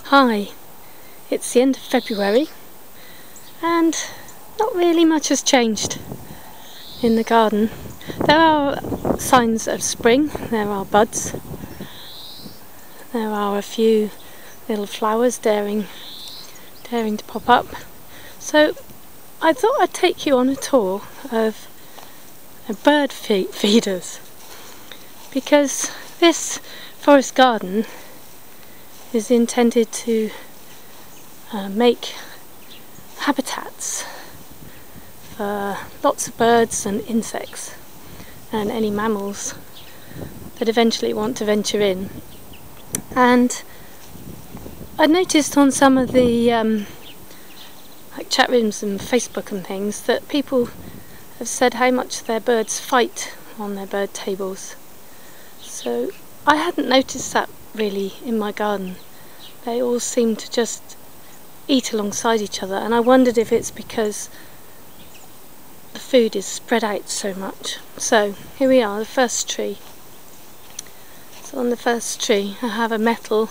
Hi, it's the end of February and not really much has changed in the garden. There are signs of spring, there are buds, there are a few little flowers daring to pop up. So I thought I'd take you on a tour of bird feeders, because this forest garden is intended to make habitats for lots of birds and insects and any mammals that eventually want to venture in. And I noticed on some of the like chat rooms and Facebook and things that people have said how much their birds fight on their bird tables. So I hadn't noticed that really in my garden. They all seem to just eat alongside each other, and I wondered if it's because the food is spread out so much. So here we are, the first tree. So on the first tree I have a metal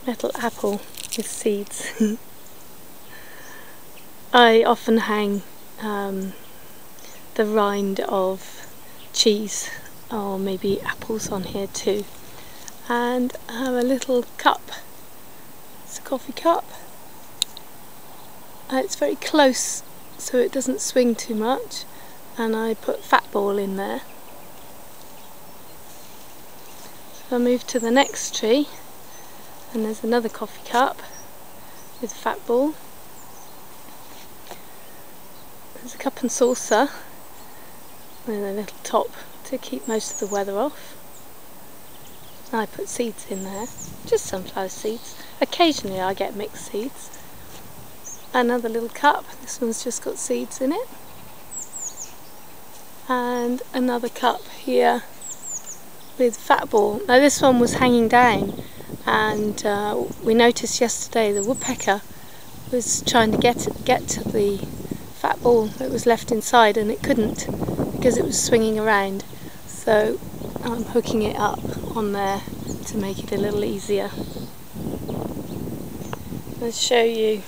apple with seeds. I often hang the rind of cheese or maybe apples on here too. And I have a little cup. It's a coffee cup. It's very close so it doesn't swing too much, and I put fat ball in there. So I move to the next tree and there's another coffee cup with fat ball. There's a cup and saucer with a little top to keep most of the weather off. I put seeds in there, just sunflower seeds. Occasionally I get mixed seeds. Another little cup, this one's just got seeds in it. And another cup here with fat ball. Now this one was hanging down, and we noticed yesterday the woodpecker was trying to get to the fat ball that was left inside, and it couldn't because it was swinging around. So I'm hooking it up on there to make it a little easier. Let's show you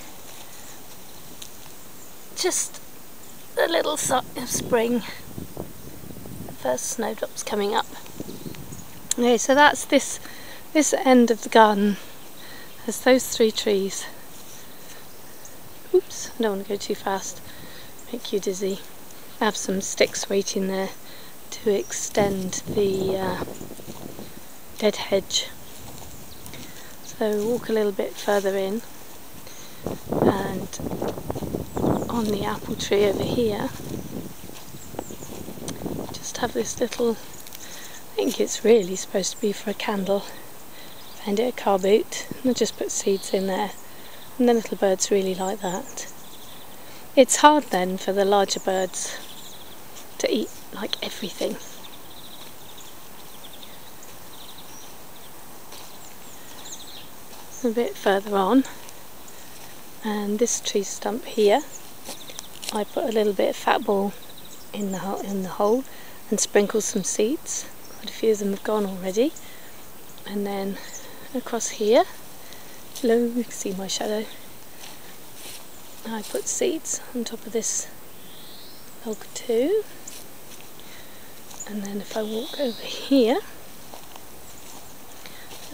just a little sign of spring. The first snowdrops coming up. Okay, so that's this end of the garden. There's those three trees. Oops, I don't want to go too fast, make you dizzy. I have some sticks waiting there to extend the dead hedge. So walk a little bit further in, and on the apple tree over here just have this little, I think it's really supposed to be for a candle. Found it at car boot, and I just put seeds in there, and the little birds really like that. It's hard then for the larger birds to eat like everything. A bit further on, and this tree stump here, I put a little bit of fat ball in the hole and sprinkle some seeds. Quite a few of them have gone already. And then across here, hello, you can see my shadow, I put seeds on top of this log too. And then if I walk over here,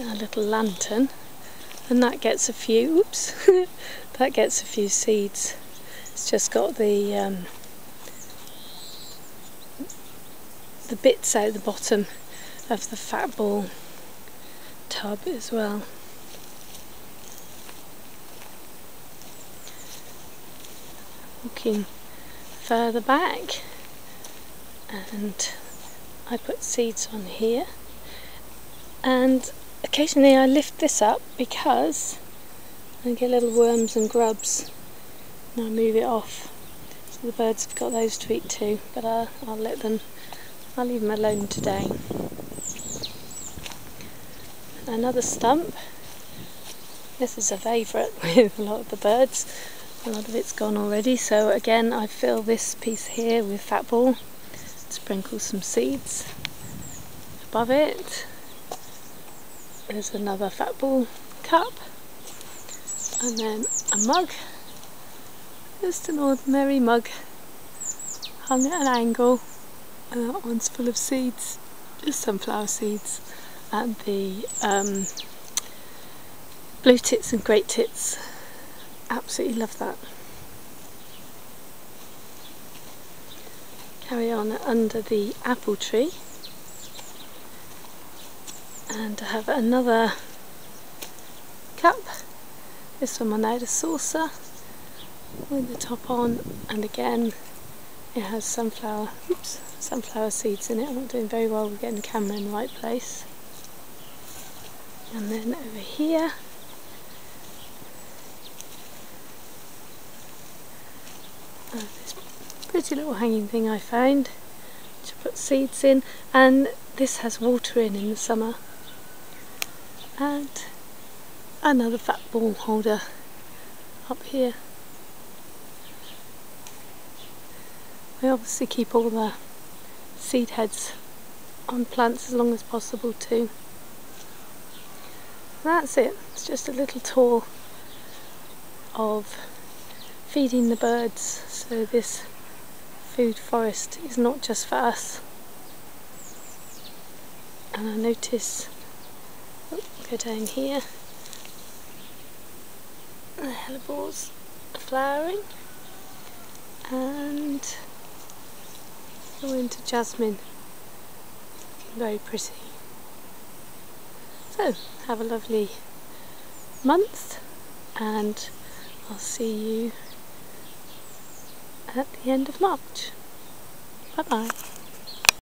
a little lantern, and that gets a few, oops, that gets a few seeds. It's just got the bits out the bottom of the fat ball tub as well. Looking further back, and I put seeds on here, and occasionally I lift this up because I get little worms and grubs, and I move it off. So the birds have got those to eat too, but I'll leave them alone today. Another stump. This is a favourite with a lot of the birds. A lot of it's gone already, so again I fill this piece here with fat ball, sprinkle some seeds above it. There's another fat ball cup, And then a mug, just an ordinary mug, hung at an angle, and that one's full of seeds, just sunflower seeds, and the blue tits and great tits. Absolutely love that. Carry on under the apple tree, and I have another cup. This one I made a saucer with the top on, and again it has sunflower seeds in it. I'm not doing very well with getting the camera in the right place. And then over here this pretty little hanging thing I found to put seeds in, and this has water in the summer. And another fat ball holder up here. We obviously keep all the seed heads on plants as long as possible too. That's it. It's just a little tour of feeding the birds. So this food forest is not just for us. And I notice, go down here, the hellebores are flowering, and the winter jasmine, very pretty. So have a lovely month, and I'll see you at the end of March. Bye bye.